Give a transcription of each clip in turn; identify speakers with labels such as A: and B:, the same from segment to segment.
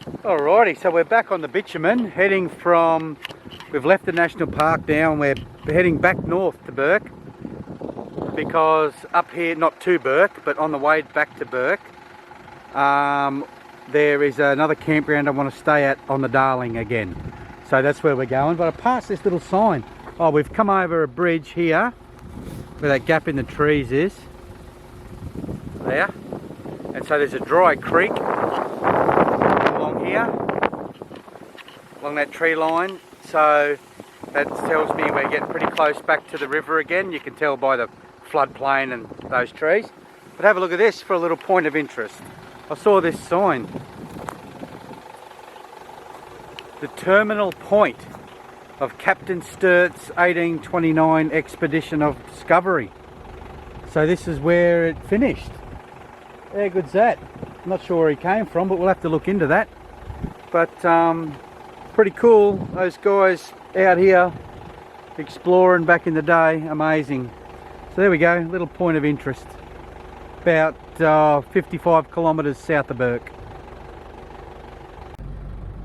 A: Alrighty, so we're back on the bitumen, heading from, we've left the national park now and we're heading back north to Bourke, because up here, not to Bourke, but on the way back to Bourke, there is another campground I want to stay at on the Darling again. So that's where we're going, but I passed this little sign. Oh, we've come over a bridge here, where that gap in the trees is, there. And so there's a dry creek along here, along that tree line. So that tells me we're getting pretty close back to the river again. You can tell by the floodplain and those trees. But have a look at this for a little point of interest. I saw this sign. The terminal point of Captain Sturt's 1829 expedition of discovery. So this is where it finished. How good's that? I'm not sure where he came from, but we'll have to look into that. But pretty cool, those guys out here exploring back in the day, amazing. So there we go, little point of interest. About 55 kilometres south of Bourke.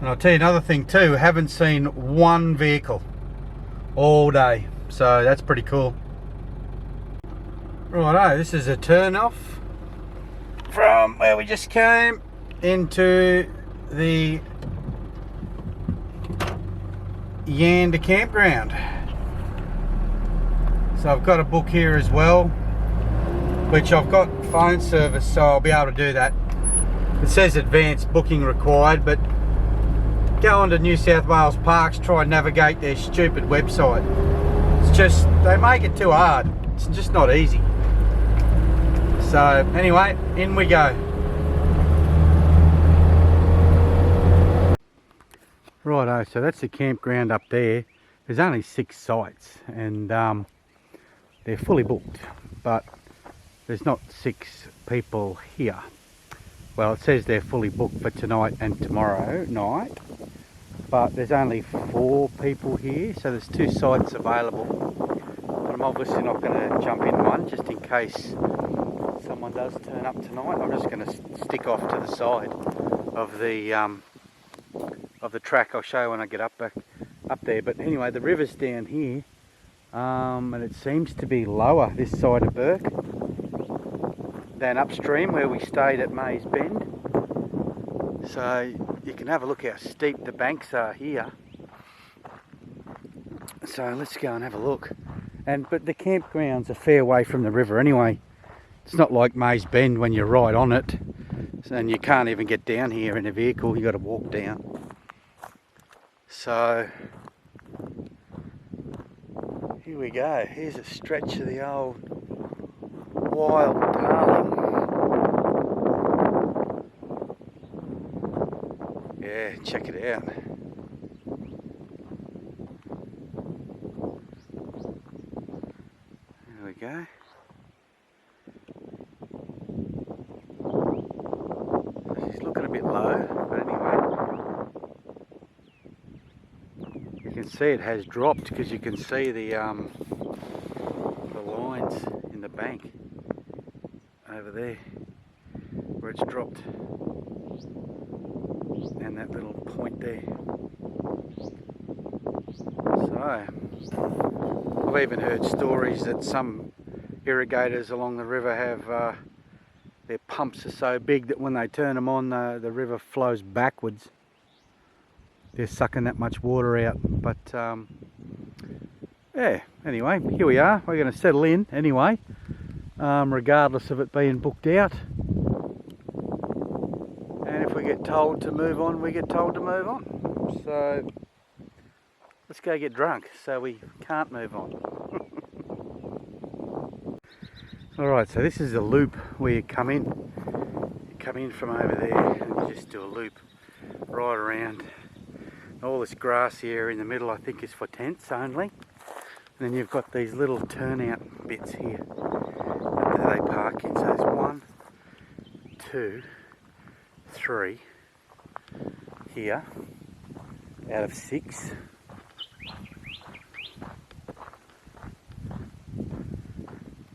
A: And I'll tell you another thing too, haven't seen one vehicle all day, so that's pretty cool. Righto, this is a turn off from where we just came into the Yanda campground. So I've got a book here as well, which I've got phone service, so I'll be able to do that. It says advanced booking required, but go on to New South Wales Parks, try and navigate their stupid website. It's just, they make it too hard. It's just not easy. So anyway, in we go. Righto, so that's the campground up there. There's only 6 sites and they're fully booked, but there's not 6 people here. Well, it says they're fully booked for tonight and tomorrow night, but there's only 4 people here, so there's 2 sites available. But I'm obviously not going to jump in one just in case someone does turn up tonight. I'm just going to stick off to the side of the track. I'll show you when I get up there. But anyway, the river's down here, and it seems to be lower this side of Bourke than upstream where we stayed at Mays Bend. So you can have a look how steep the banks are here. So let's go and have a look. But the campground's a fair way from the river anyway. It's not like Mays Bend when you're right on it, and you can't even get down here in a vehicle. You got to walk down. So here we go. Here's a stretch of the old wild Darling. Yeah, check it out. There we go. She's looking a bit low, but anyway. You can see it has dropped because you can see the lines in the bank over there where it's dropped, and that little point there. So I've even heard stories that some irrigators along the river have their pumps are so big that when they turn them on, the river flows backwards. They're sucking that much water out. But yeah, anyway, here we are. We're going to settle in anyway, regardless of it being booked out. And if we get told to move on, we get told to move on. So let's go get drunk so we can't move on. Alright, so this is the loop where you come in. You come in from over there and you just do a loop right around. All this grassy area in the middle I think is for tents only. And then you've got these little turnout bits here that they park in. So there's 1, 2, 3 here out of 6.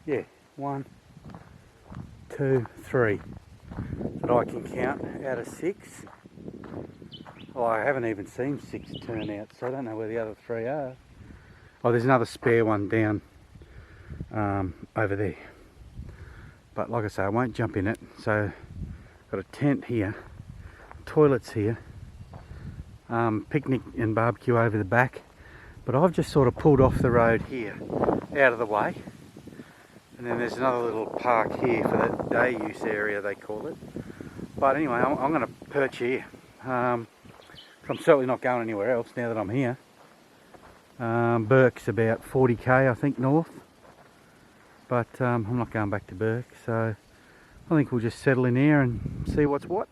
A: Yeah, 1, 2, 3 that I can count out of 6. Well, I haven't even seen 6 turn out, so I don't know where the other 3 are. Oh, there's another spare one down over there. But like I say, I won't jump in it. So, got a tent here, toilets here, picnic and barbecue over the back. But I've just sort of pulled off the road here, out of the way. And then there's another little park here for that day use area, they call it. But anyway, I'm going to perch here. I'm certainly not going anywhere else now that I'm here. Bourke's about 40k, I think, north. But I'm not going back to Bourke, so I think we'll just settle in here and see what's what.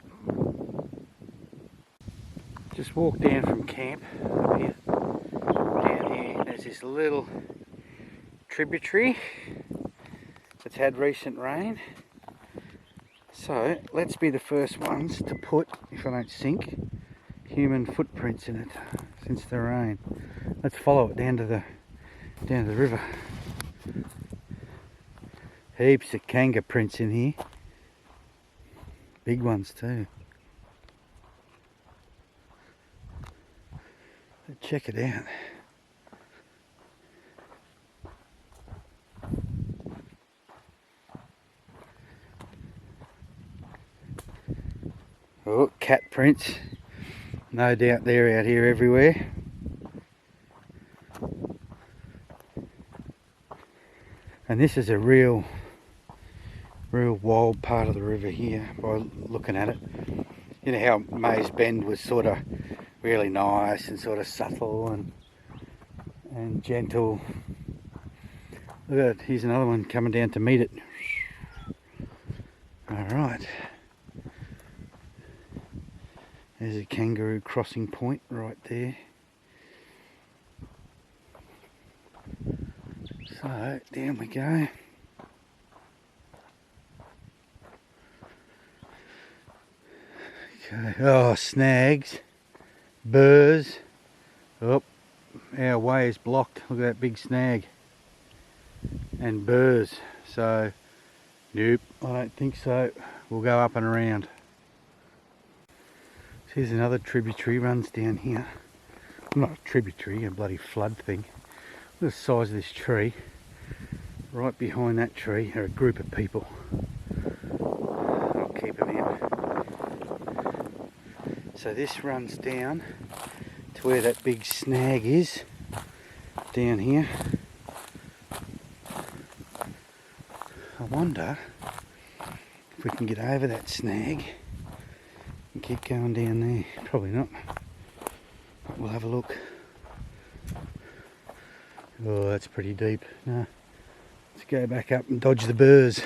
A: Just walked down from camp up here. Down here, there's this little tributary that's had recent rain. So let's be the first ones to put, if I don't sink, human footprints in it since the rain. Let's follow it down to the river. Heaps of kanga prints in here. Big ones too. So check it out. Oh, cat prints. No doubt they're out here everywhere. And this is a real wild part of the river here by looking at it. You know how Mays Bend was sort of really nice and sort of subtle and gentle. Look at it, here's another one coming down to meet it. Alright. There's a kangaroo crossing point right there. So, down we go. Okay, oh, snags, burrs. Oh, our way is blocked. Look at that big snag. And burrs. So, nope, I don't think so. We'll go up and around. Here's another tributary, runs down here. Not a tributary, a bloody flood thing. Look at the size of this tree. Right behind that tree are a group of people. I'll keep them in. So this runs down to where that big snag is, down here. I wonder if we can get over that snag and keep going down there. Probably not, but we'll have a look. Oh, that's pretty deep. No, let's go back up and dodge the burrs.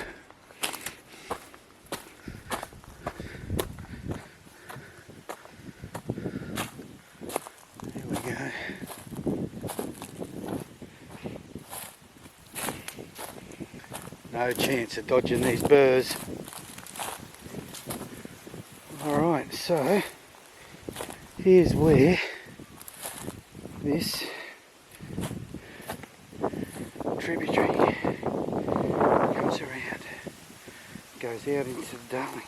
A: There we go. No chance of dodging these burrs. Alright, so here's where this tributary comes around, goes out into the Darling.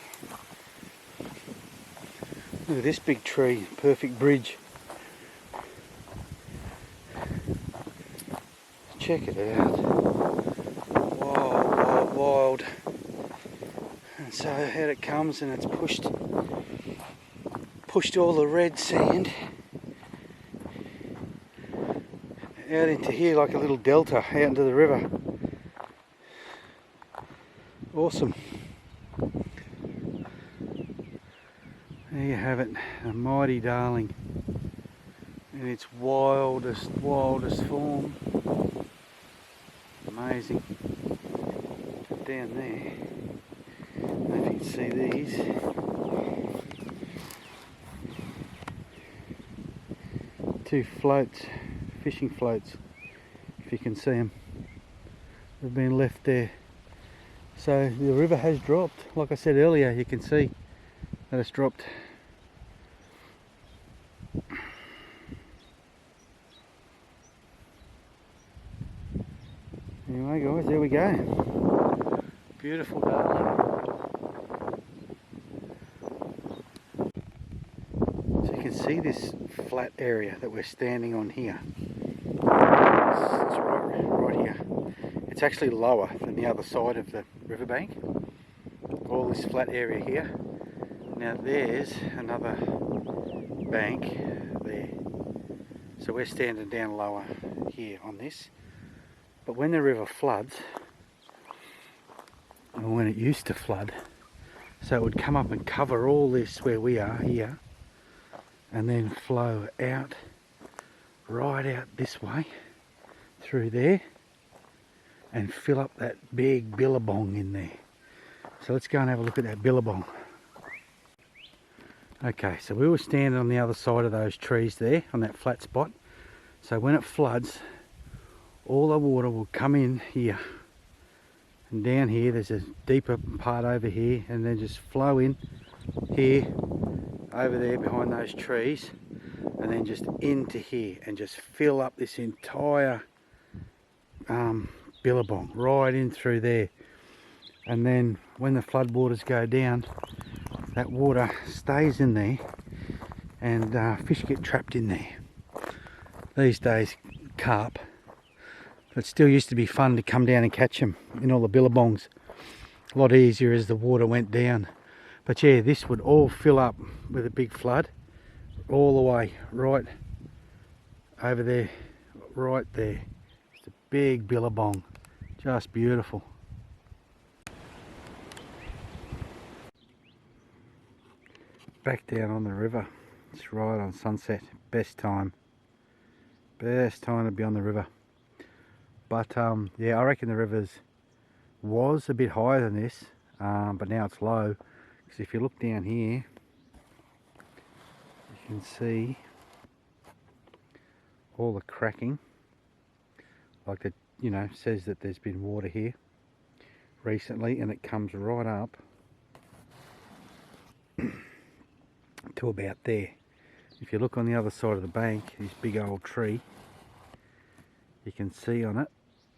A: Look at this big tree, perfect bridge. Check it out. Wild, wild, wild. And so out it comes, and it's pushed all the red sand out into here like a little delta out into the river. Awesome. There you have it, a mighty Darling in its wildest form. Amazing. Down there, I don't know if you can see these. Two floats, fishing floats, if you can see them. They've been left there. So the river has dropped. Like I said earlier, you can see that it's dropped. Anyway guys, there we go. Beautiful Darling. So you can see this flat area that we're standing on here? It's right here. It's actually lower than the other side of the riverbank. All this flat area here. Now there's another bank there. So we're standing down lower here on this. But when the river floods, or when it used to flood, so it would come up and cover all this where we are here, and then flow out, right out this way, through there, and fill up that big billabong in there. So let's go and have a look at that billabong. Okay, so we were standing on the other side of those trees there, on that flat spot. So when it floods, all the water will come in here. And down here, there's a deeper part over here, and then just flow in here, over there behind those trees, and then just into here, and just fill up this entire billabong, right in through there. And then when the flood waters go down, that water stays in there, and fish get trapped in there. These days, carp. It still used to be fun to come down and catch them in all the billabongs. A lot easier as the water went down. But yeah, this would all fill up with a big flood, all the way right over there, right there. It's a big billabong, just beautiful. Back down on the river, it's right on sunset, best time to be on the river. But yeah, I reckon the river's was a bit higher than this, but now it's low. Because if you look down here, you can see all the cracking. Like it, you know, says that there's been water here recently, and it comes right up to about there. If you look on the other side of the bank, this big old tree, you can see on it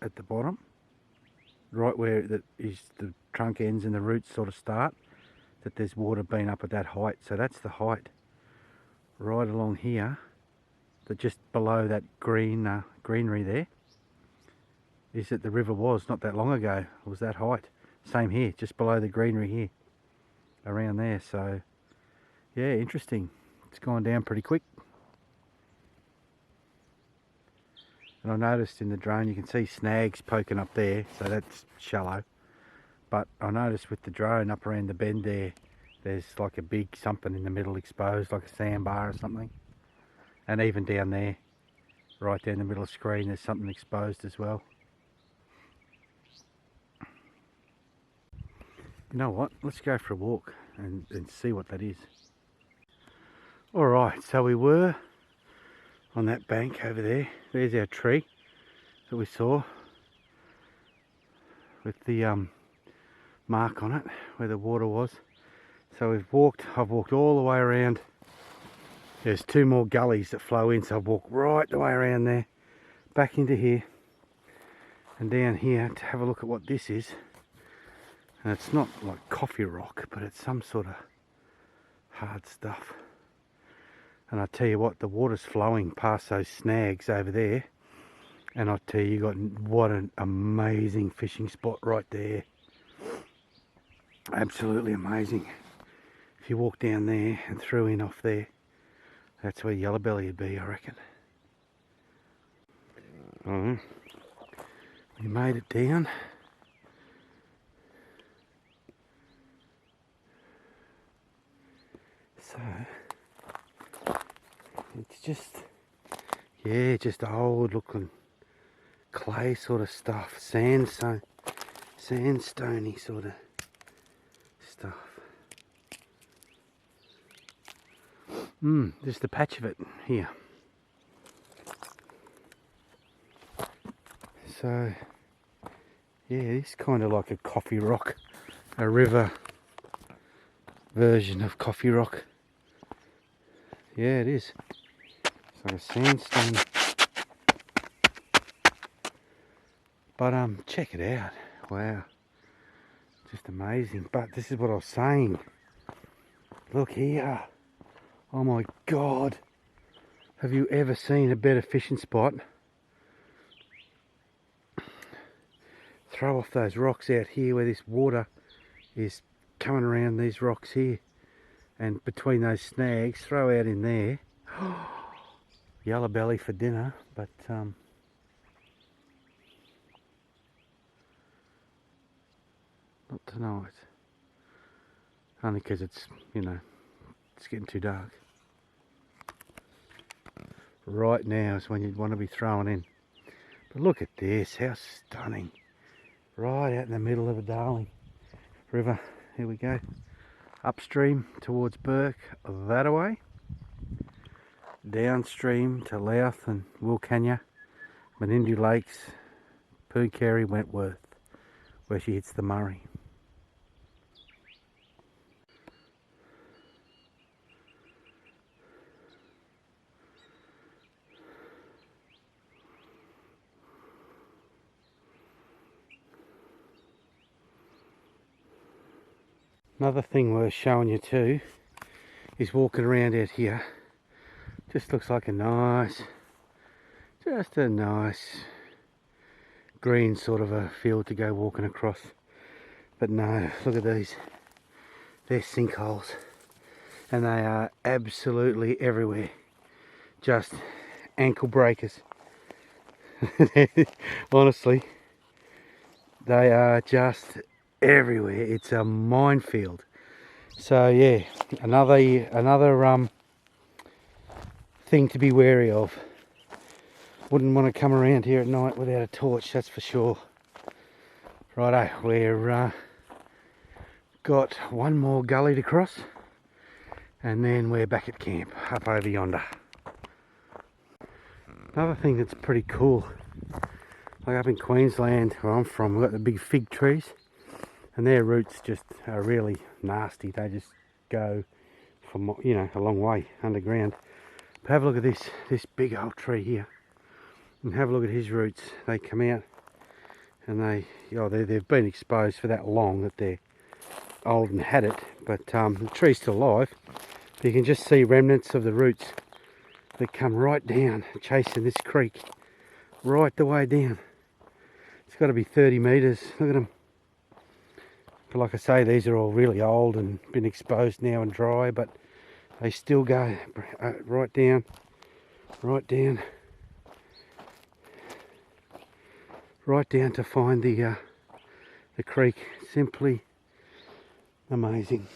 A: at the bottom, right where the trunk ends and the roots sort of start, that there's water been up at that height. So that's the height right along here, that just below that greenery there, is that the river was not that long ago. It was that height. Same here, just below the greenery here, around there. So yeah, interesting. It's gone down pretty quick. And I noticed in the drone you can see snags poking up there, so that's shallow. But I noticed with the drone up around the bend there, there's like a big something in the middle exposed, like a sandbar or something. And even down there, right down the middle of the screen, there's something exposed as well. You know what, let's go for a walk and see what that is. Alright, so we were on that bank over there. There's our tree that we saw with the mark on it where the water was. So I've walked all the way around. There's two more gullies that flow in, so I've walked right the way around there, back into here and down here to have a look at what this is. And it's not like coffee rock, but it's some sort of hard stuff. And I tell you what, the water's flowing past those snags over there, and I tell you, what an amazing fishing spot right there. Absolutely amazing. If you walk down there and through in off there, that's where yellowbelly would be, I reckon. We made it down. So it's just, yeah, just old looking clay sort of stuff, sandstony sort of stuff. Just a patch of it here. So yeah, it's kind of like a coffee rock, a river version of coffee rock. Yeah, it is. It's like a sandstone. But check it out. Wow. Just amazing. But this is what I was saying. Look here. Oh my God, have you ever seen a better fishing spot? Throw off those rocks out here where this water is coming around these rocks here, and between those snags, throw out in there. Yellow belly for dinner, but not tonight. Only because it's, you know, it's getting too dark. Right now is when you'd want to be throwing in. But look at this, how stunning. Right out in the middle of the Darling River. Here we go. Upstream towards Bourke, that away. Downstream to Louth and Wilcannia, Menindee Lakes, Pooncarie, Wentworth, where she hits the Murray. Another thing worth showing you too is walking around out here. Just looks like a nice, just a nice green sort of a field to go walking across. But no, look at these. They're sinkholes. And they are absolutely everywhere. Just ankle breakers. Honestly, they are just everywhere. It's a minefield. So yeah, another thing to be wary of. Wouldn't want to come around here at night without a torch, that's for sure. Righto, we're got one more gully to cross, and then we're back at camp up over yonder. Another thing that's pretty cool, like up in Queensland where I'm from, we've got the big fig trees, and their roots just are really nasty. They just go from, you know, a long way underground. But have a look at this big old tree here, and have a look at his roots. They come out, and they've been exposed for that long that they're old and had it. But the tree's still alive. You can just see remnants of the roots that come right down, chasing this creek right the way down. It's got to be 30 metres. Look at them. But like I say, these are all really old and been exposed now and dry, but they still go right down, right down, right down to find the creek. Simply amazing.